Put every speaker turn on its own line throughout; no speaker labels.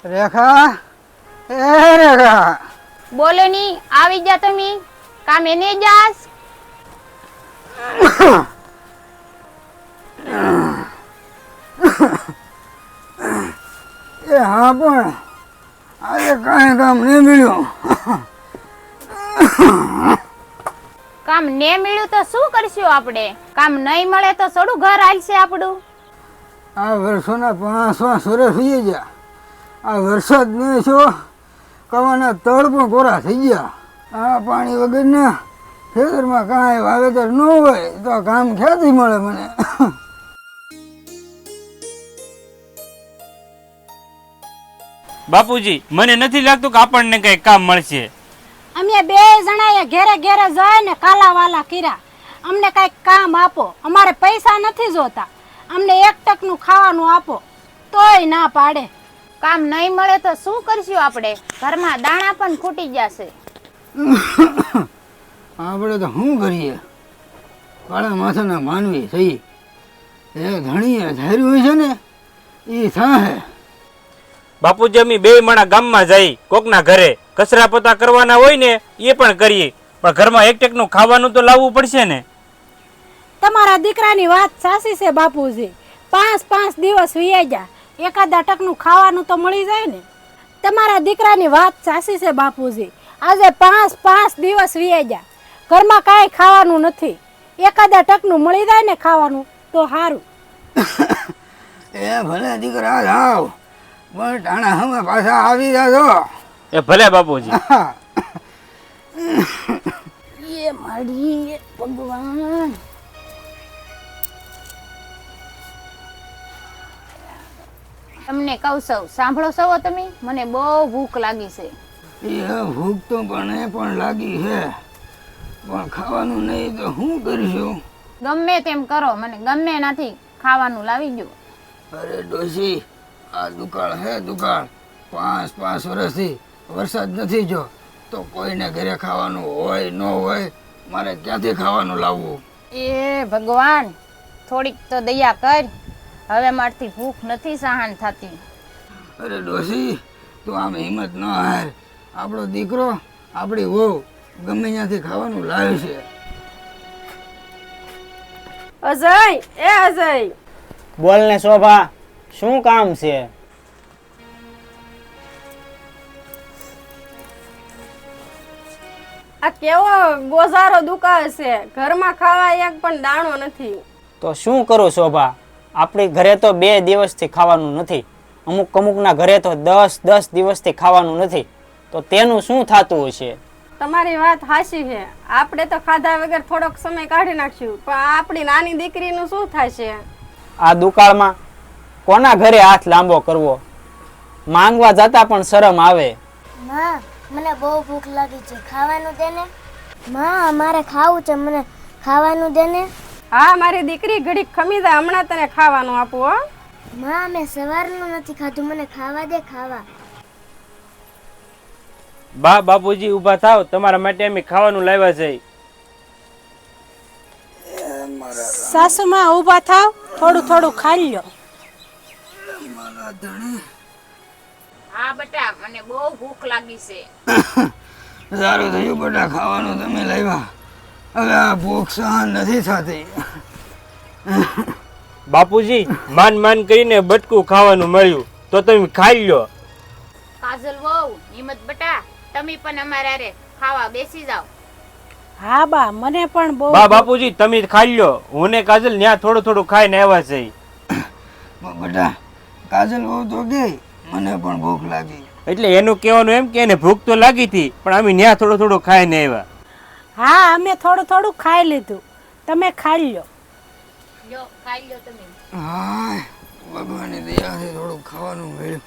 રેખા, એ રેખા,
બોલે ની આવી જા તમે કામે ને જાસ.
એ હા પણ આજે કાંઈ કામ નહીં મળ્યું.
કામ ને મળ્યું તો શું કરશું આપણે? કામ નહીં મળે તો થોડું ઘર હાલશે આપણું.
આ વર્ષોના 5 વર્ષ થઈ ગયા. આ વરસાદ નહીં છો, કવાના તળ પણ કોરા થઈ ગયા. આ પાણી વગરના ખેતરમાં કાંઈ વાવેતર ન હોય તો કામ ક્યાંથી મળે મને?
બાપુજી, મને નથી લાગતું કે આપણને કઈ કામ મળશે.
અમે 2 જણાએ ઘેરે ઘેરે જઈને કાલાવાલા કર્યા. અમને કઈક કામ આપો, અમારે પૈસા નથી જોતા, અમને 1 ટકનું ખાવાનું આપો. તોય ના પાડે.
કામ નહીં મળે તો શું કરશું આપણે? ઘરમાં દાણા પણ ખૂટી જશે.
આપણે તો શું કરીએ? કાળા માથાના માનવી થઈ. એ ધણીએ ધાર્યું છે ને એ થાહે.
બાપુજી, અમે 2 માણા ગામમાં જઈ કોકના ઘરે કચરા પોતા કરવાના હોય ને એ પણ કરીએ, પણ ઘરમાં 1 ટકનું ખાવાનું તો લાવવું પડશે ને.
તમારા દીકરાની વાત સાચી છે બાપુજી. 5 દિવસ વીયા ગયા, 1 ટકનું ખાવાનું તો મળી જાય ને. તમારા દીકરાની વાત સાચી છે બાપુજી. આજે 5 દિવસ વીયા ગયા, ઘરમાં કાંઈ ખાવાનું નથી. 1 ટકનું મળી જાય ને ખાવાનું તો સારું.
એ ભલે દીકરા જાવ, પણ ટાણા હમે પાછા આવી જાજો.
એ ભલે બાપુજી.
એ મારી ભગવાન.
તમને કહું સૌ સાંભળો સૌ તમે, મને બહુ ભૂખ લાગી છે.
એ ભૂખ તો પણ લાગી છે, પણ ખાવાનું નહીં તો શું કરીશું?
ગમે તેમ કરો, મને ગમે નથી ખાવાનું લાવી ગયો.
અરે ડોશી, આ દુકાળ હે દુકાળ. 5 વર્ષથી વરસાદ નથી જો, તો કોઈને ઘરે ખાવાનું હોય ન હોય, મારે ક્યાંથી ખાવાનું લાવવું?
એ ભગવાન, થોડીક તો દયા કર. હવે મારથી ભૂખ નથી સહન થતી.
અરે ડોશી, તું આમ હિંમત ન હાર. આપણો દીકરો, આપણી વહુ ગમે ત્યાંથી ખાવાનું લાવે છે.
અજય, એ અજય,
બોલ ને શોભા, શું કામ છે?
આ કેવો ગોઝારો દુકાળ છે, ઘરમાં ખાવા એક પણ દાણો નથી.
તો શું કરું શોભા, આપણી ઘરે તો 2 દિવસથી ખાવાનું નથી, અમુકના ઘરે તો 10 દિવસથી ખાવાનું નથી. તો તેનું શું થતું હશે?
તમારી વાત હાચી છે, આપણે તો ખાધા વગર થોડોક સમય કાઢી નાખ્યું, પણ આપણી નાની દીકરીનું શું થશે?
આ દુકાળમાં કોના ઘરે હાથ લાંબો કરવો? માંગવા જતા પણ શરમ આવે.
માં, મને બહુ ભૂખ લાગી છે, ખાવાનું દે ને. માં, અમારે ખાવું છે, મને ખાવાનું દે ને.
હા મારી દીકરી, ઘડીક ખમી જા, હમણાં તને ખાવાનું આપું. હો
માં, મેં સવારનું નથી ખાધું, મને ખાવા દે, ખાવા.
બાપુજી ઊભા થાવ, તમારા માટે અમે ખાવાનું લાવ્યા છે.
સાસુમાં ઊભા થાવ, થોડું ખાઈ લ્યો.
હા બેટા, મને બહુ ભૂખ લાગી છે.
સારું થયું બેટા, ખાવાનું તમે લાવ્યા. હવે આ ભૂખ સહન નથી થતી.
બાપુજી, માન કરીને બટકું ખાવાનું મળ્યું તો તમે ખાઈ લો.
કાજલ વહુ, હિંમત બેટા, તમે પણ અમારા હારે ખાવા બેસી જાઓ.
હા બા, મને પણ બહુ.
બાપુજી, તમે ખાઈ લો, હું ને કાજલ ત્યાં થોડું ખાઈને આવ્યા છે.
બેટા, કાજલ બહુ તો ગઈ, મને પણ ભૂખ લાગી.
એટલે એનું કહેવાનું એમ કે એને ભૂખ તો લાગી હતી, પણ અમે ત્યાં થોડું ખાઈને આવ્યા.
હા, અમે થોડું ખાઈ લીધું, તમે ખાઈ લ્યો.
લ્યો, ખાઈ લ્યો તમે.
હા, ભગવાનની દયાથી થોડું ખાવાનું મળ્યું.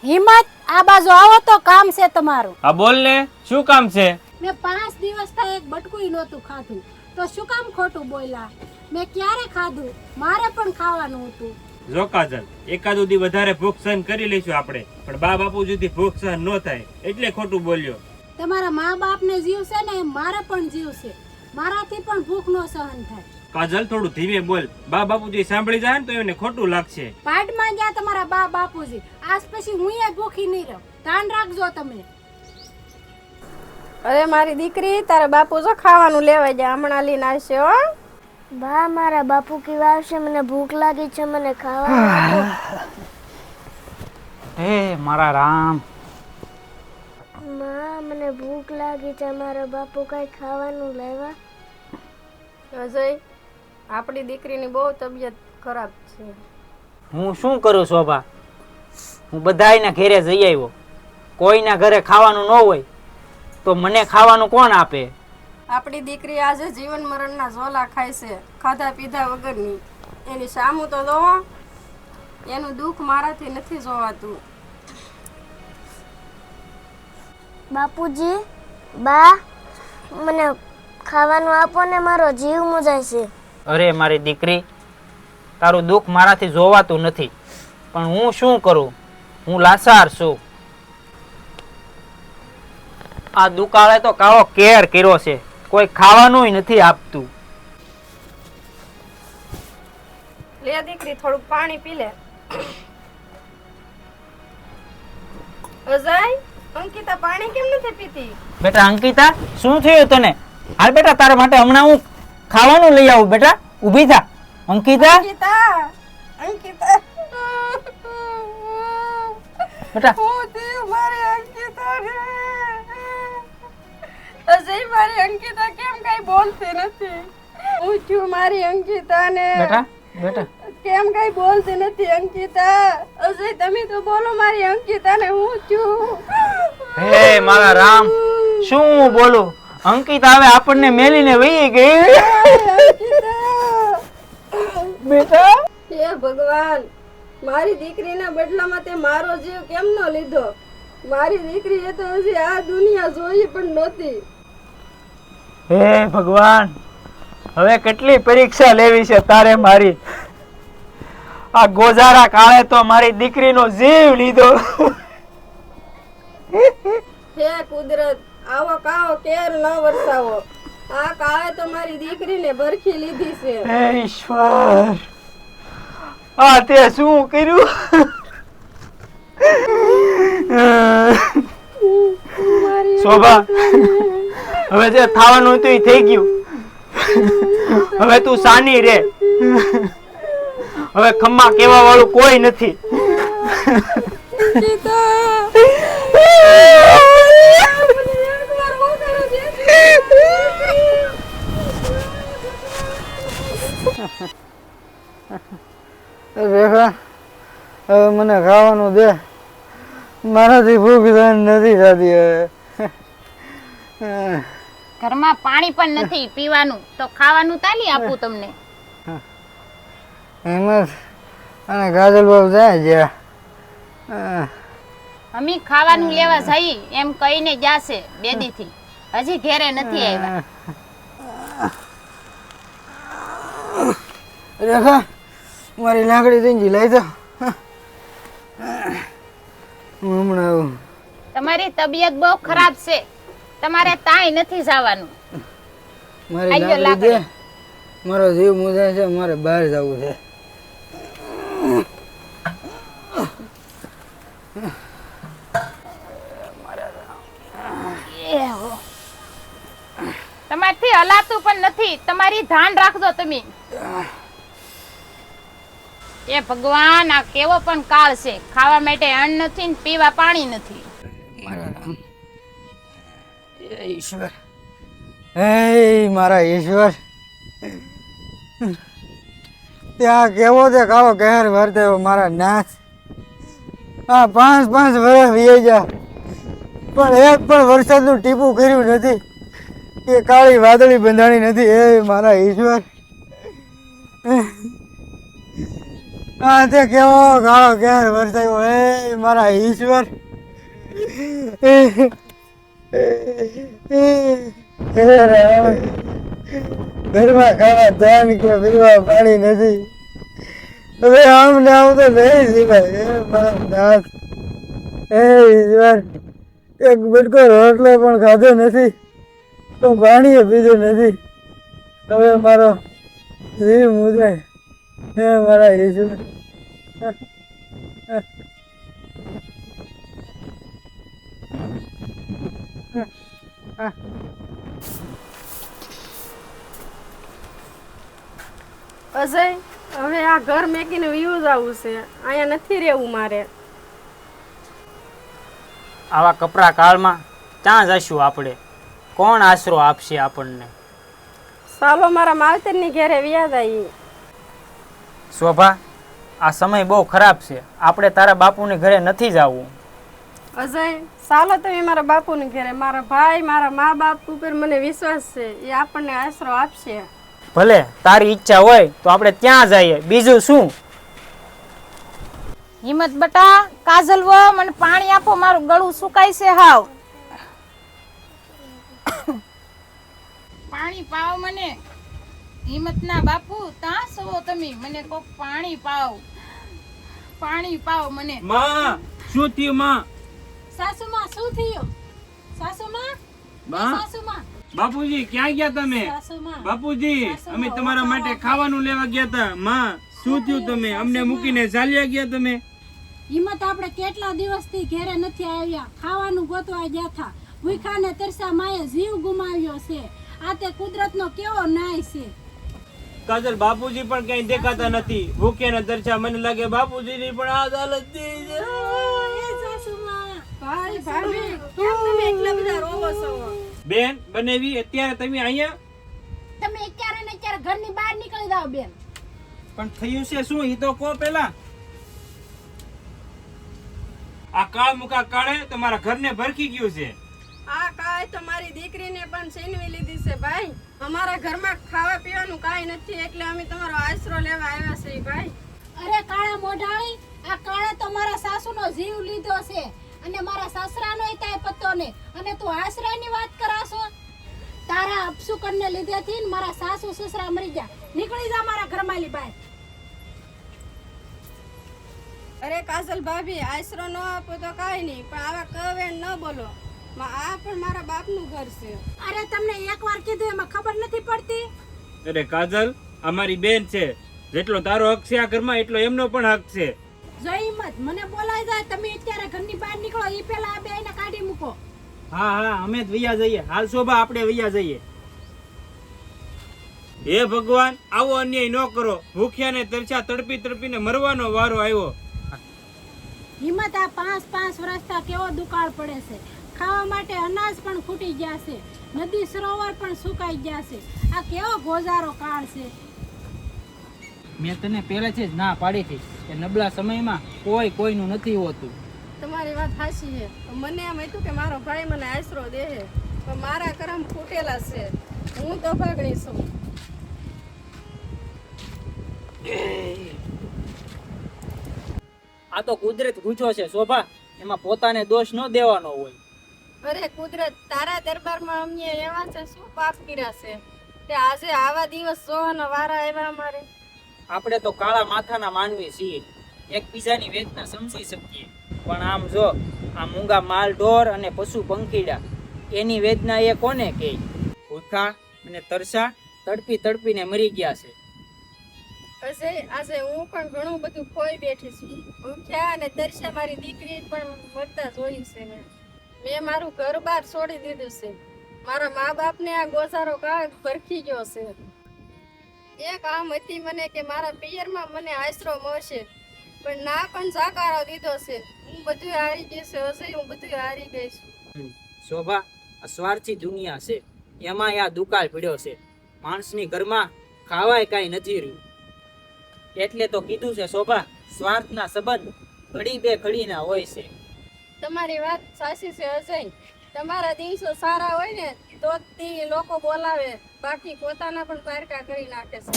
હિંમત, આ બાજુ આવો તો કામ છે તમારું.
હા બોલ ને, શું કામ છે?
મેં 5 દિવસ થી એક બટકું નહોતું ખાધું, તો શું કામ ખોટું બોલ્યા? મેં ક્યારે ખાધું? મારે પણ ખાવાનું હતું.
જો કાજલ, એકાદ દી વધારે ભૂખ સહન કરી લઈશું આપણે, પણ બાપુજીથી ભૂખ સહન ન થાય એટલે ખોટું બોલ્યો.
તમારા મા બાપ ને જીવ છે ને, મારે પણ જીવ છે. મારાથી પણ ભૂખ નો સહન થાય.
કાજલ થોડું ધીમે બોલ, બા બાપુજી સાંભળી જાય ને તો એને ખોટું લાગશે.
પાટમાં ગયા તમારા બા બાપુજી. આજ પછી હું એ ભૂખી નહીં રહું. ધ્યાન રાખજો તમે.
અરે મારી દીકરી, તારા બાપુ જો ખાવાનું લેવા જાય, હમણાં લઈને આવશે હો.
બા મારા બાપુ કેવા આવશે? મને ભૂખ લાગી છે, મને ખાવાનું આપો.
હે મારા રામ.
માં મને ભૂખ લાગી છે, મારા બાપુ કઈ ખાવાનું લેવા.
અજય, આપણી દીકરીની બહુ તબિયત ખરાબ છે.
હું શું કરું શોભા? હું બધાયના ઘરે જઈ આવ્યો. કોઈના ઘરે ખાવાનું ન હોય તો મને ખાવાનું કોણ આપે?
આપણી દીકરી આજે જીવન મરણના ઝોલા ખાય છે, ખાધા પીધા વગરની. એની સામું તો જોવો. એનું દુઃખ મારાથી નથી જોવાતું.
બાપુજી, બા મને ખાવાનું આપો ને, મારો જીવ મુજાય છે.
અરે મારી દીકરી, તારું દુઃખ મારાથી જોવાતું નથી, પણ હું શું કરું? હું લાચાર છું. આ દુકાળે તો કાળો કેર કર્યો છે, કોઈ ખાવાનું નથી આપતું.
લે દીકરી, થોડુંક પાણી પી લે. અજય, અંકિતા પાણી કેમ નથી પીતી?
બેટા અંકિતા, શું થયું તને? હાલ બેટા, તારા માટે હમણાં હું ખાવાનું લઈ આવું. બેટા ઊભી થા. અંકિતા,
અંકિતા, અંકિતા.
બેટા
હું થયું મારી અંકિતાને? અજય, મારી અંકિતા કેમ કઈ બોલતી નથી? હું થયું મારી અંકિતાને?
બેટા બેટા
કેમ કઈ બોલતી નથી અંકિતા? અજય, તમે તો બોલો મારી અંકિતાને. હું થયું?
હે મારા રામ, શું હું બોલું? અંકિતા હવે આપણને મેલીને વહી ગઈ. બેટા,
હે ભગવાન, મારી દીકરીના બદલામાં તે મારો જીવ કેમ નો લીધો? મારી દીકરીએ તો હજી આ દુનિયા જોઈ પણ નહોતી.
હે ભગવાન, હવે કેટલી પરીક્ષા લેવી છે તારે મારી? આ ગોજારા કાળે તો મારી દીકરીનો જીવ લીધો.
હે કુદરત, આવો કાળો કેર ન વરસાવો. આ કાળે તો મારી દીકરીને ભરખી લીધી છે.
હે ઈશ્વર, આ તે શું કર્યું? શોભા, હવે જે થવાનું હતું એ થઈ ગયું. હવે તું સાની રે. હવે ખમ્મા કેવા વાળું કોઈ નથી.
રેખા, હવે મને ખાવાનું દે. મારાથી ભૂખ સહન નથી થતી હવે.
ઘરમાં પાણી પણ નથી પીવાનું, તો ખાવાનું તાલી આપું તમને.
હિંમત અને કાજલ બાબુ જાય જ્યાં
અમે ખાવાનું લેવા જઈ એમ કહીને જાશે બેદીથી. હજી ઘેરે નથી આવ્યા.
રેખા, મારી લાકડી દઈ લઈ જાઓ. હું હમણાં આવું.
તમારી તબિયત બહુ ખરાબ છે, તમારે તાય નથી જવાનું.
મારી
આજો
લાકડી દે.
લાકડી.
મારો જીવ મુજાય છે, મારે બહાર જવું છે.
તમારથી હલાતું પણ નથી. તમારી ધ્યાન રાખજો તમે. એ ભગવાન, આ કેવો પણ કાળ છે. ખાવા માટે અન્ન નથી ને પીવા પાણી નથી.
મારા રામ, હે ઈશ્વર, હે મારા ઈશ્વર, ત્યાં કેવો તે કાળો કહેર વર્તાયો મારા નાથ. આ 5 વર્ષ વીએ જા, પણ એક પણ વરસાદનું ટીપું કર્યું નથી, કે કાળી વાદળી બંધાણી નથી. હે મારા ઈશ્વર, આ તે કેવો કાળો કહેર વર્તાયો. હે મારા ઈશ્વર, ઘરમાં ખાવા ધાન કે પીવા પાણી નથી. હવે આમ ને આમ તો નહીં સિવાય. હે મારા નાથ, હે ઈશ્વર, એક બટકો રોટલો પણ ખાધો નથી, તો પાણી પીધું નથી. તમે મારો જીવ મુદાય હે મારા ઈશ્વર.
અજય, હવે આ ઘર મેકીને વ્યૂ જવું છે. અહીંયા નથી રહેવું મારે.
આવા કપરા કાળમાં ક્યાં જઈશું આપણે? કોણ આશરો આપશે આપણને?
ચાલો મારા માવતરની ઘેરે વ્યાજ આવી.
શોભા, આ સમય બહુ ખરાબ છે. આપણે તારા બાપુને ઘરે નથી જવું.
અજય, ચાલો તમે મારા બાપુને ઘેરે. મારા ભાઈ, મારા મા બાપ ઉપર મને વિશ્વાસ છે, એ આપણને આશરો આપશે.
ભલે તારી ઈચ્છા હોય તો આપણે ત્યાં જઈએ, બીજું શું?
હિંમત બટા, કાજલ વો, મને પાણી આપો, મારું ગળું સુકાય છે હાવ. પાણી પાવ મને. હિંમતના બાપુ, ત્યાં સવો તમે, મને કોક પાણી પાવ. પાણી પાવ મને.
માં શું થયું માં?
સાસુમાં શું થયું? સાસુમાં,
માં
સાસુમાં,
બાપુજી ક્યાં ગયા તમે?
સાસુમાં.
બાપુજી અમે તમારા માટે ખાવાનું લેવા ગયા હતા. માં શું થયું? તમે અમને મૂકીને ચાલ્યા ગયા તમે?
હિંમત, આપણે કેટલા દિવસથી ઘેરે નથી આવ્યા. ખાવાનું ગોતવા ગયા હતા. ભૂખા ને તરસા માએ જીવ ગુમાવ્યો છે. આ તે કુદરતનો કેવો ન્યાય છે.
કાજલ, બાપુજી પણ ક્યાંય દેખાતા નથી. ભૂખ્યા ને તરસ્યા. મને લાગે બાપુજી ની પણ આ હાલત થઈ છે.
ભાઈ, ભાભી, કેમ તમે એટલા બધા રોવો છો?
બેન બનેવી, અત્યારે તમે અહીંયા
તમે ક્યારે ને ક્યારે ઘરની બહાર નીકળી જાવ બેન.
પણ થયું છે શું? એ તો કહો પેલા. આ કાળ મુકા કાળે તમારા ઘરને ભરખી ગયું છે.
આ કાંઈ તો મારી દીકરીને પણ છીનવી લીધી છે ભાઈ. અમારા ઘરમાં ખાવા પીવાનું કાંઈ નથી, એટલે અમે તમારો આશરો લેવા આવ્યા છીએ ભાઈ.
અરે કાળા મોઢાળી, આ કાળે તો મારા સાસુનો જીવ લીધો છે અને મારા સસરાનોય કાંઈ પત્તો નહીં. અને તું આશરાની વાત કરાશો? તારા અપશુકનને લીધેથી ને મારા સાસુ સસરા મરી ગયા. નીકળી જા મારા ઘરમાંલી બહાર.
અરે કાજલ ભાભી, આશરો ન આપો તો કાંઈ નહીં, પણ આવા કવેણ ન બોલો. આ પણ મારા બાપનું ઘર છે.
અરે તમને એકવાર કીધું એમાં ખબર નથી પડતી?
અરે કાજલ, અમારી બેન છે. જેટલો તારો હક છે આ ઘરમાં, એટલો એમનો પણ હક છે.
જો હિંમત, મને બોલાઈ જાય. તમે અત્યારે ઘરની બહાર નીકળો એ પેલા આ બેયને કાઢી મૂકો.
હા હા, અમે જ વૈયા જઈએ. હાલ શોભા, આપણે વૈયા જઈએ. હે ભગવાન, આવો અન્યાય ન કરો. ભૂખ્યા ને તરસ્યા તડપી તડપીને મરવાનો વારો આવ્યો.
હિંમત, આ 5 વર્ષથી કેવો દુકાળ પડે છે. ખાવા માટે અનાજ પણ ખૂટી ગયા છે. નદી સરોવર પણ સુકાઈ ગયા છે. આ કેવો ગોજારો કાળ છે.
મેં તને પહેલેથી જ ના પાડી હતી કે નબળા સમયમાં કોઈ કોઈનું નથી હોતું.
તમારી વાત સાચી છે. મને એમ હતું કે મારો ભાઈ મને આશરો દે છે, પણ મારા કરમ ફૂટેલા છે. હું તો ભાગણી છું.
આ તો કુદરત ગુજો છે શોભા, એમાં પોતાને દોષ ન દેવાનો હોય.
અરે કુદરત, તારા દરબારમાં અમને એવા છે શું પાપ કર્યા છે તે આજે આવા દિવસ જોવાના વારા આવ્યા અમારે.
આપણે તો કાળા માથાના માનવી છીએ, એકબીજાની વેદના સમજી શકીએ. પણ આમ જો, આ મૂંગા માલ ઢોર અને પશુ પંખીડા, એની વેદના એ કોને કહે? ભૂખા અને તરસા તડપી તડપીને મરી ગયા છે.
અજય, આજે હું પણ ઘણું બધું ખોઈ બેઠી છું. ભૂખ્યા અને તરસ્યા મારી દીકરી પણ મરતા જોઈ છે. મેં મારું ઘર બાર છોડી દીધું છે. મારા મા બાપને આ ગોસારો કાળ ભરખી ગયો છે. એક આમ હતી મને કે મારા પિયરમાં મને આશરો મળશે, પણ ના પણ સાકારો દીધો છે. હું બધું હારી ગઈ છે અજય, હું બધું હારી ગઈ છું.
શોભા, આ સ્વાર્થી દુનિયા છે, એમાં આ દુકાળ પડ્યો છે. માણસની ઘરમાં ખાવાય કાંઈ નથી રહ્યું. એટલે તો કીધું છે શોભા, સ્વાર્થના સંબંધ ઘડી બે ઘડીના હોય છે.
તમારી વાત સાચી છે અજય. તમારા દિવસો સારા હોય ને તો જ તે લોકો બોલાવે, બાકી પોતાના પણ પારકા કરી નાખે છે.